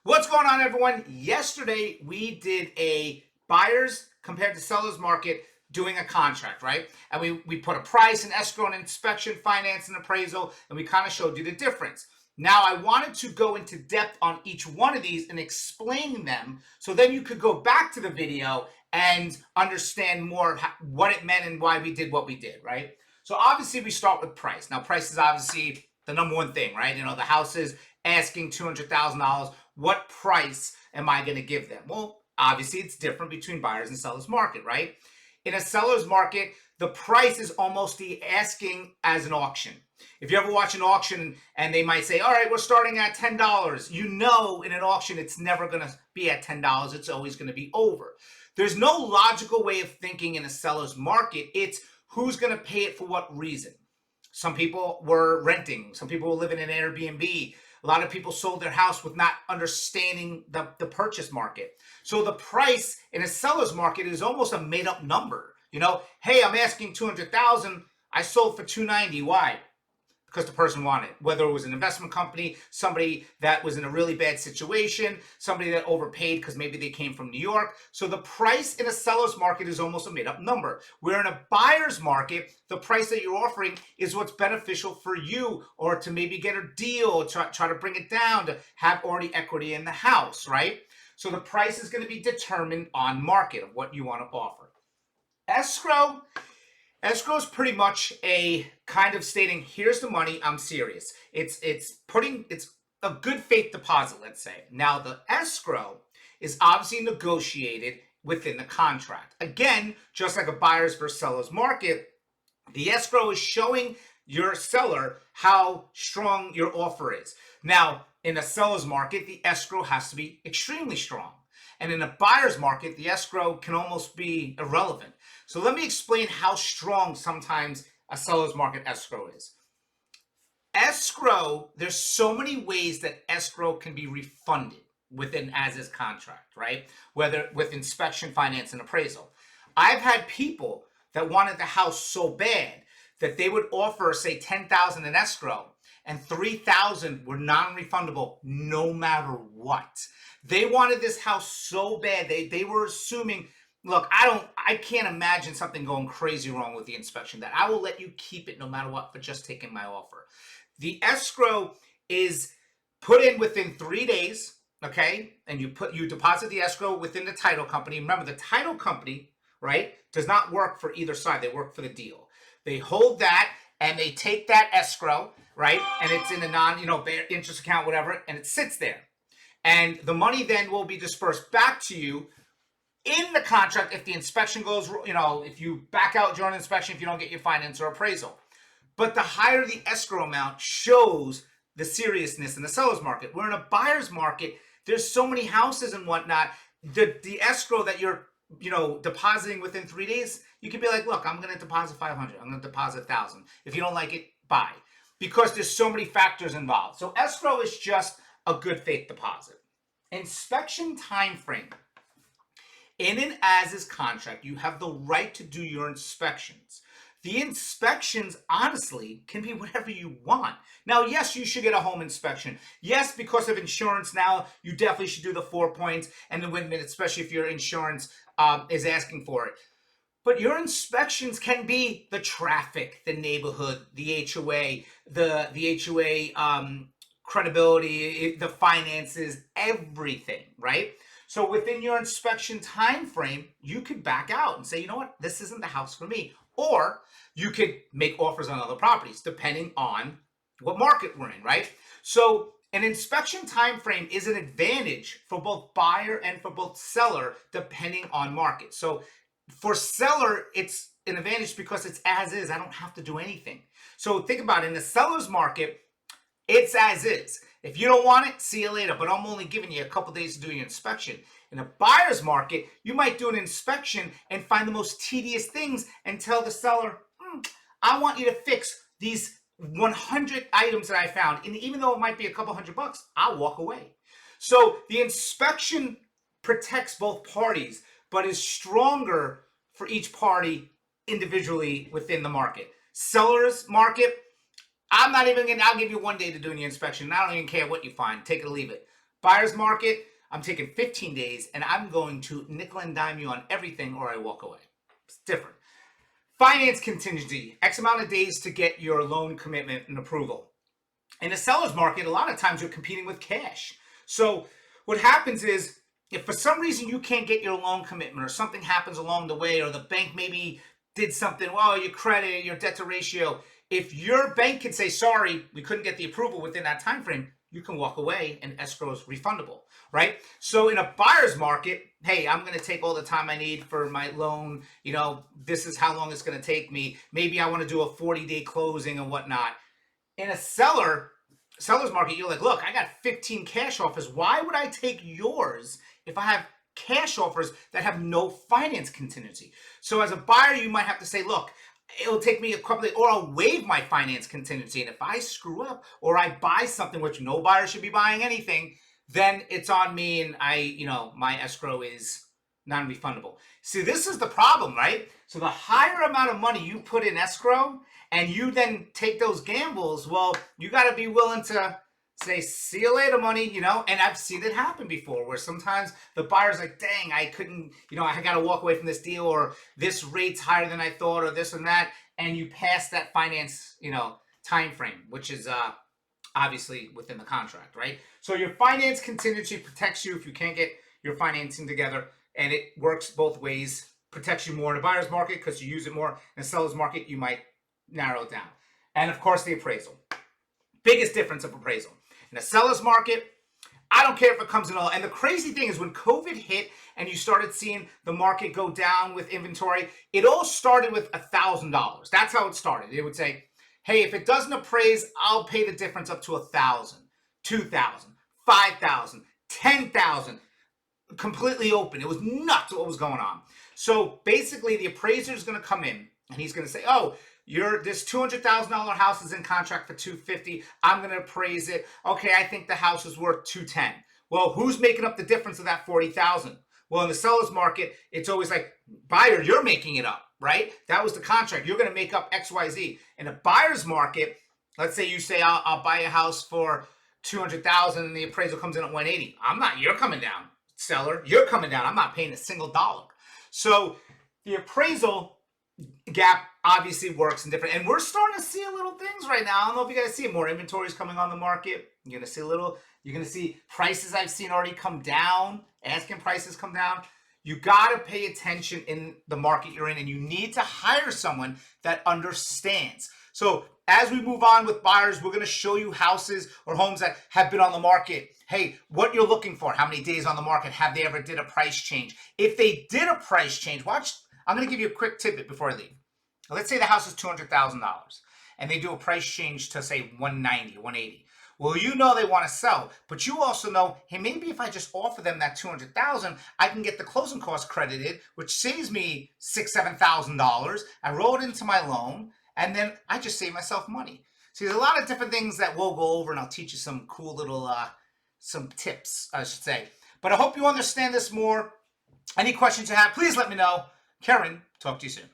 What's going on, everyone? Yesterday, we did a buyers compared to sellers market doing a contract, right? And we put a price, an escrow, an inspection, finance, and appraisal, and we kind of showed you the difference. Now, I wanted to go into depth on each one of these and explain them so then you could go back to the video and understand more what it meant and why we did what we did, right? So obviously, we start with price. Now, price is obviously the number one thing, right? You know, the house is asking $200,000. What price am I going to give them? Well, obviously, it's different between buyers and sellers market, right? In a seller's market, the price is almost the asking as an auction. If you ever watch an auction and they might say, all right, we're starting at $10, you know in an auction it's never going to be at $10. It's always going to be over. There's no logical way of thinking in a seller's market. It's who's going to pay it for what reason. Some people were renting. Some people were living in Airbnb. A lot of people sold their house with not understanding the purchase market. So the price in a seller's market is almost a made-up number. You know, hey, I'm asking $200,000. I sold for $290. Why? Because the person wanted, whether it was an investment company, somebody that was in a really bad situation, somebody that overpaid because maybe they came from New York. So the price in a seller's market is almost a made-up number. Where in a buyer's market, the price that you're offering is what's beneficial for you, or to maybe get a deal, try to bring it down, to have already equity in the house, right? So the price is going to be determined on market of what you want to offer. Escrow is pretty much a kind of stating, here's the money, I'm serious. It's a good faith deposit, let's say. Now, the escrow is obviously negotiated within the contract. Again, just like a buyer's versus seller's market, the escrow is showing your seller how strong your offer is. Now, in a seller's market, the escrow has to be extremely strong. And in a buyer's market, the escrow can almost be irrelevant. So let me explain how strong sometimes a seller's market escrow is. Escrow, there's so many ways that escrow can be refunded within as-is contract, right? Whether with inspection, finance, and appraisal. I've had people that wanted the house so bad that they would offer, say, $10,000 in escrow, and $3,000 were non-refundable no matter what. They wanted this house so bad, they were assuming, look, I can't imagine something going crazy wrong with the inspection, that I will let you keep it no matter what for just taking my offer. The escrow is put in within 3 days, okay? And you deposit the escrow within the title company. Remember, the title company, right, does not work for either side. They work for the deal. They hold that and they take that escrow, right? And it's in a non-interest account, whatever, and it sits there. And the money then will be dispersed back to you in the contract if the inspection goes, if you back out during inspection, if you don't get your finance or appraisal. But the higher the escrow amount shows the seriousness in the seller's market. Where in a buyer's market, there's so many houses and whatnot, the escrow that you're depositing within 3 days, you can be like, look, I'm going to deposit $500. I'm going to deposit $1,000. If you don't like it, buy. Because there's so many factors involved. So escrow is just a good faith deposit. Inspection time frame. In an as-is contract, you have the right to do your inspections. The inspections, honestly, can be whatever you want. Now, yes, you should get a home inspection. Yes, because of insurance now, you definitely should do the 4 points and the win-win, especially if your insurance is asking for it. But your inspections can be the traffic, the neighborhood, the HOA, the HOA credibility, the finances, everything, right? So within your inspection time frame, you could back out and say, you know what, this isn't the house for me. Or you could make offers on other properties, depending on what market we're in, right? So an inspection time frame is an advantage for both buyer and for both seller, depending on market. So for seller, it's an advantage because it's as is. I don't have to do anything. So think about it. In the seller's market, it's as is. If you don't want it, see you later. But I'm only giving you a couple days to do your inspection. In a buyer's market, you might do an inspection and find the most tedious things and tell the seller, I want you to fix these 100 items that I found. And even though it might be a couple $100, I'll walk away. So the inspection protects both parties, but is stronger for each party individually within the market. Seller's market, I'll give you 1 day to do your inspection. I don't even care what you find. Take it or leave it. Buyer's market, I'm taking 15 days and I'm going to nickel and dime you on everything or I walk away. It's different. Finance contingency, X amount of days to get your loan commitment and approval. In a seller's market, a lot of times you're competing with cash. So what happens is, if for some reason you can't get your loan commitment or something happens along the way, or the bank maybe did something, well, your credit, your debt to ratio, if your bank can say, sorry, we couldn't get the approval within that time frame, you can walk away and escrow is refundable, right? So in a buyer's market, hey, I'm going to take all the time I need for my loan. This is how long it's going to take me. Maybe I want to do a 40-day closing and whatnot. In a seller's market, you're like, look, I got 15 cash offers. Why would I take yours if I have cash offers that have no finance contingency? So as a buyer, you might have to say, look, it'll take me a couple of days, or I'll waive my finance contingency. And if I screw up or I buy something, which no buyer should be buying anything, then it's on me and my escrow is non-refundable. See, this is the problem, right? So the higher amount of money you put in escrow and you then take those gambles, well, you got to be willing to say, see you later, money, and I've seen it happen before where sometimes the buyer's like, dang, I couldn't, I got to walk away from this deal, or this rate's higher than I thought, or this and that, and you pass that finance, time frame, which is obviously within the contract, right? So your finance contingency protects you if you can't get your financing together, and it works both ways. Protects you more in a buyer's market because you use it more. In a seller's market, you might narrow it down. And of course, the appraisal. Biggest difference of appraisal. In a seller's market, I don't care if it comes in all. And the crazy thing is when COVID hit and you started seeing the market go down with inventory, it all started with $1,000. That's how it started. It would say, hey, if it doesn't appraise, I'll pay the difference up to $1,000, $2,000, $5,000, $10,000. Completely open. It was nuts what was going on. So basically the appraiser is going to come in and he's going to say, oh, this $200,000 house is in contract for $250,000. I'm going to appraise it. Okay, I think the house is worth $210,000. Well, who's making up the difference of that $40,000? Well, in the seller's market, it's always like, buyer, you're making it up, right? That was the contract. You're going to make up X, Y, Z. In a buyer's market, let's say you say, I'll buy a house for $200,000 and the appraisal comes in at $180,000. You're coming down. Seller, you're coming down. I'm not paying a single dollar. So the appraisal gap obviously works in different, and we're starting to see little things right now. I don't know if you guys see it. More inventory is coming on the market. You're going to see prices I've seen already come down, asking prices come down. You got to pay attention in the market you're in, and you need to hire someone that understands. So as we move on with buyers, we're going to show you houses or homes that have been on the market. Hey, what you're looking for, how many days on the market, have they ever did a price change? If they did a price change, watch, I'm going to give you a quick tidbit before I leave. Let's say the house is $200,000 and they do a price change to say $190,000, $180,000. Well, they want to sell, but you also know, hey, maybe if I just offer them that $200,000, I can get the closing costs credited, which saves me $6,000, $7,000. I roll it into my loan, and then I just save myself money. See, there's a lot of different things that we'll go over, and I'll teach you some cool little, some tips, I should say. But I hope you understand this more. Any questions you have, please let me know. Karen, talk to you soon.